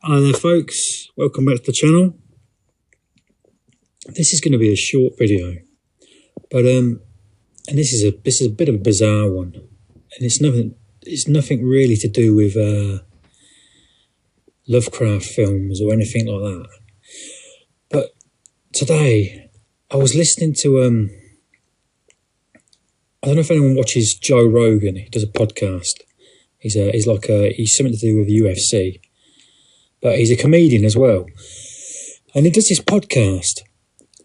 Hello there folks, welcome back to the channel. This is going to be a short video, but and this is a bit of a bizarre one, and it's nothing really to do with Lovecraft films or anything like that. But today I was listening to I don't know if anyone watches Joe Rogan. He does a podcast. He's something to do with UFC. But he's a comedian as well. And he does this podcast.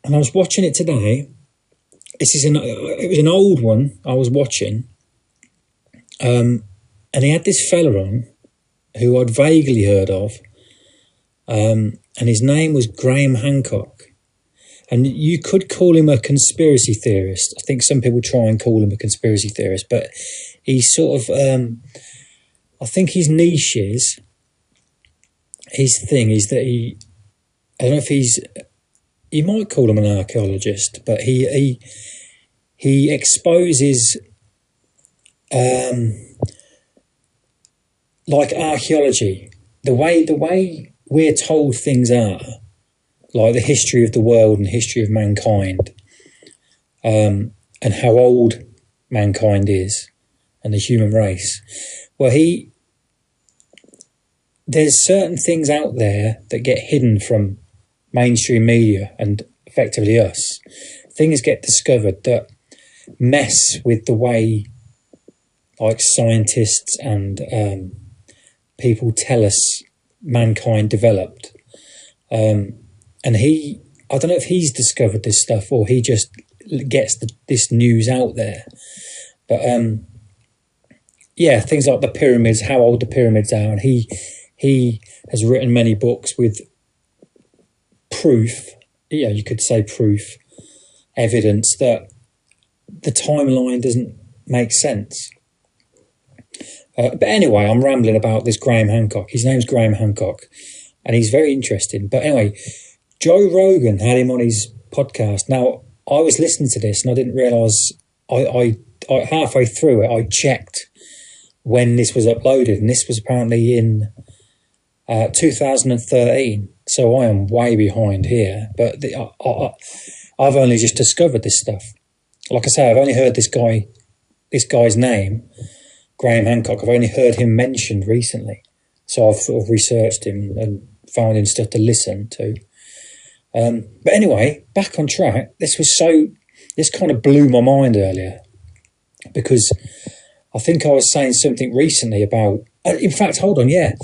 And I was watching it today. It was an old one I was watching. And he had this fella on who I'd vaguely heard of. And his name was Graham Hancock. And you could call him a conspiracy theorist. I think some people try and call him a conspiracy theorist. But he's sort of... I think his niche is... His thing is that I don't know if you might call him an archaeologist, but he exposes like archaeology, the way we're told things are, like the history of the world and history of mankind, and how old mankind is and the human race. Well, there's certain things out there that get hidden from mainstream media and effectively us. Things get discovered that mess with the way like scientists and people tell us mankind developed. And I don't know if he's discovered this stuff or he just gets this news out there. But yeah, things like the pyramids, how old the pyramids are, and he has written many books with proof, you could say proof, evidence that the timeline doesn't make sense. But anyway, I'm rambling about this Graham Hancock. His name's Graham Hancock, and he's very interesting. But anyway, Joe Rogan had him on his podcast. Now, I was listening to this, and I didn't realise, I halfway through it, I checked when this was uploaded, and this was apparently in 2013, so I am way behind here. But I've only just discovered this stuff. Like I say, I've only heard this guy's name, Graham Hancock. I've only heard him mentioned recently, so I've sort of researched him and found him stuff to listen to. But anyway, back on track. This kind of blew my mind earlier, because I think I was saying something recently about. In fact, hold on, yeah.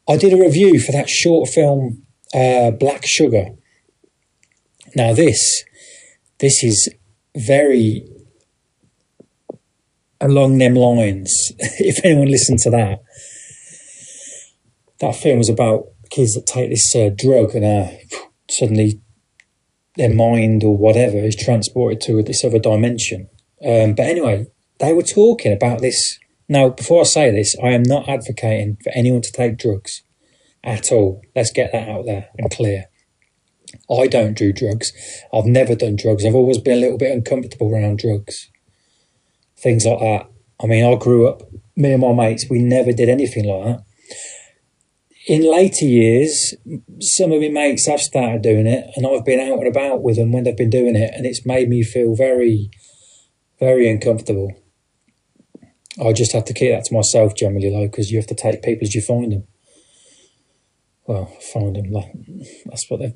I did a review for that short film, Black Sugar. Now this is very along them lines. If anyone listened to that film was about kids that take this drug and suddenly their mind or whatever is transported to this other dimension. But anyway, they were talking about this. Now, before I say this, I am not advocating for anyone to take drugs at all. Let's get that out there and clear. I don't do drugs. I've never done drugs. I've always been a little bit uncomfortable around drugs. Things like that. I mean, I grew up, me and my mates, we never did anything like that. In later years, some of my mates have started doing it, and I've been out and about with them when they've been doing it, and it's made me feel very, very uncomfortable. I just have to keep that to myself generally, though, because you have to take people as you find them. Well, find them, like, that's what they're,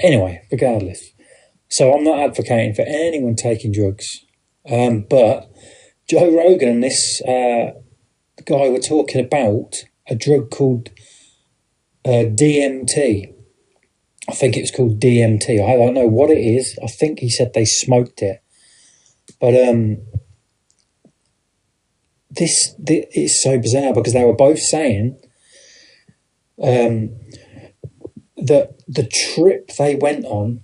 Anyway, regardless. So I'm not advocating for anyone taking drugs. But Joe Rogan and this guy were talking about a drug called DMT. I think it was called DMT. I don't know what it is. I think he said they smoked it. But This is so bizarre, because they were both saying that the trip they went on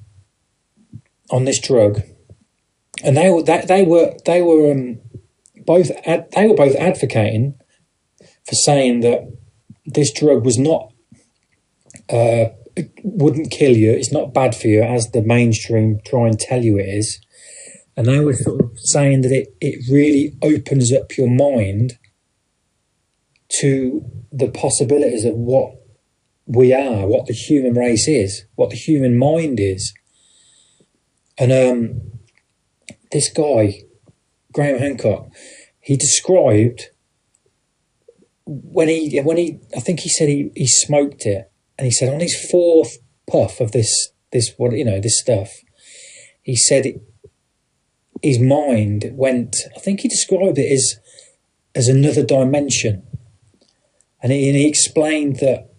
this drug, and they were both advocating for saying that this drug was not wouldn't kill you. It's not bad for you, as the mainstream try and tell you it is. And they were sort of saying that it really opens up your mind to the possibilities of what we are, what the human race is, what the human mind is. And this guy, Graham Hancock, he described when he I think he said he smoked it, and he said on his fourth puff of this stuff, he said his mind went, I think he described it as another dimension. And he explained that,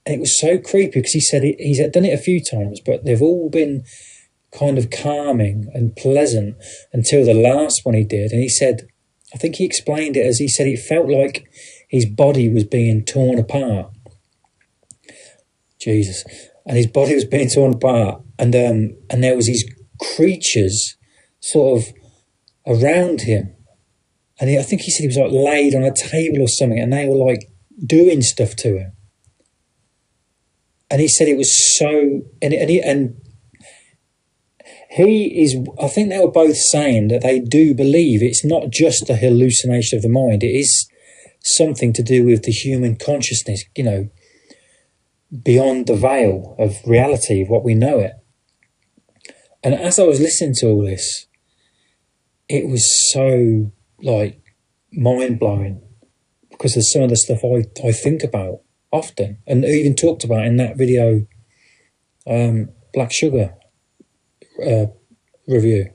and it was so creepy because he said he's done it a few times, but they've all been kind of calming and pleasant until the last one he did. And he said, I think he explained it as, he said it felt like his body was being torn apart. Jesus. And his body was being torn apart. And there was these creatures sort of around him. And I think he said he was like laid on a table or something, and they were like doing stuff to him. And he said it was so, and he is, I think they were both saying that they do believe it's not just a hallucination of the mind. It is something to do with the human consciousness, beyond the veil of reality, of what we know it. And as I was listening to all this, it was so like mind-blowing, because of some of the stuff I think about often, and even talked about in that video, Black Sugar review.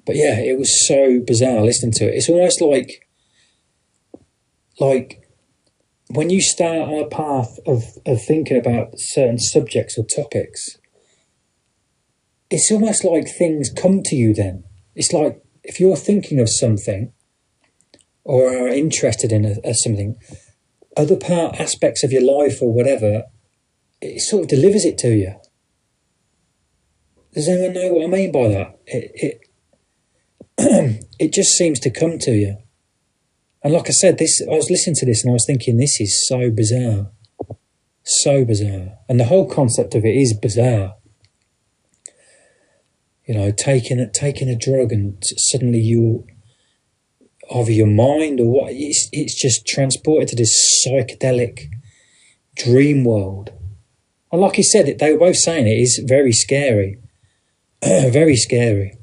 But yeah, it was so bizarre listening to it. It's almost like when you start on a path of thinking about certain subjects or topics, it's almost like things come to you then. It's like if you're thinking of something or are interested in something, other aspects of your life or whatever, it sort of delivers it to you. Does anyone know what I mean by that? It just seems to come to you. And like I said, I was listening to this and I was thinking, this is so bizarre. So bizarre. And the whole concept of it is bizarre. Taking a drug and suddenly you're either your mind or what, it's just transported to this psychedelic dream world. And like he said, they were both saying it is very scary. Very scary.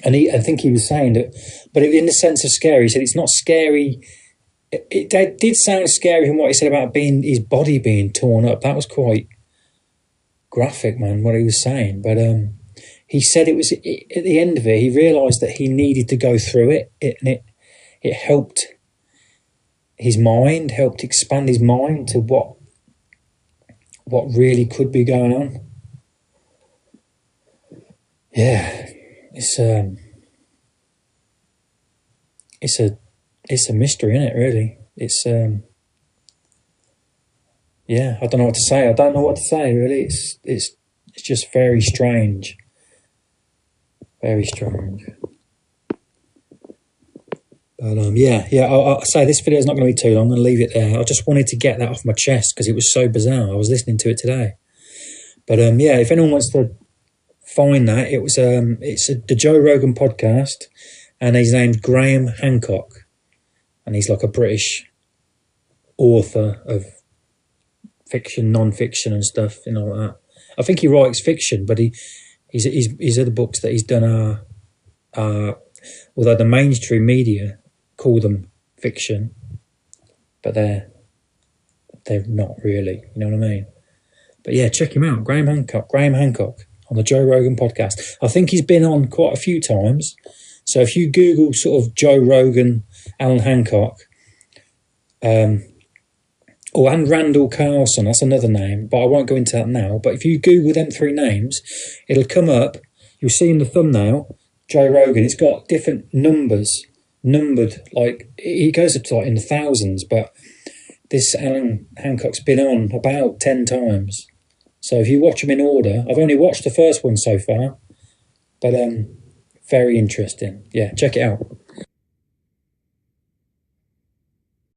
And I think he was saying that, but in the sense of scary, he said it's not scary. It did sound scary from what he said about his body being torn up. That was quite graphic, man, what he was saying. But he said it was at the end of it, he realised that he needed to go through it, and it helped his mind, helped expand his mind to what really could be going on. Yeah, it's a mystery, isn't it? Really, it's yeah. I don't know what to say. I don't know what to say. Really, it's just very strange. Very strange. But yeah. I'll say this video is not going to be too long. I'm going to leave it there. I just wanted to get that off my chest because it was so bizarre. I was listening to it today. But yeah, if anyone wants to find that, it's the Joe Rogan podcast, and his name's Graham Hancock, and he's like a British author of fiction, non-fiction, and stuff, like that. I think he writes fiction, but his other books that he's done are although the mainstream media call them fiction, but they're not really, you know what I mean? But yeah, check him out, Graham Hancock on the Joe Rogan podcast. I think he's been on quite a few times. So if you Google sort of Joe Rogan, Alan Hancock, and Randall Carlson, that's another name, but I won't go into that now. But if you Google them three names, it'll come up. You'll see in the thumbnail, Joe Rogan. It's got different numbered, like he goes up to like in the thousands, but this Alan Hancock's been on about 10 times. So if you watch them in order, I've only watched the first one so far, but very interesting. Yeah, check it out.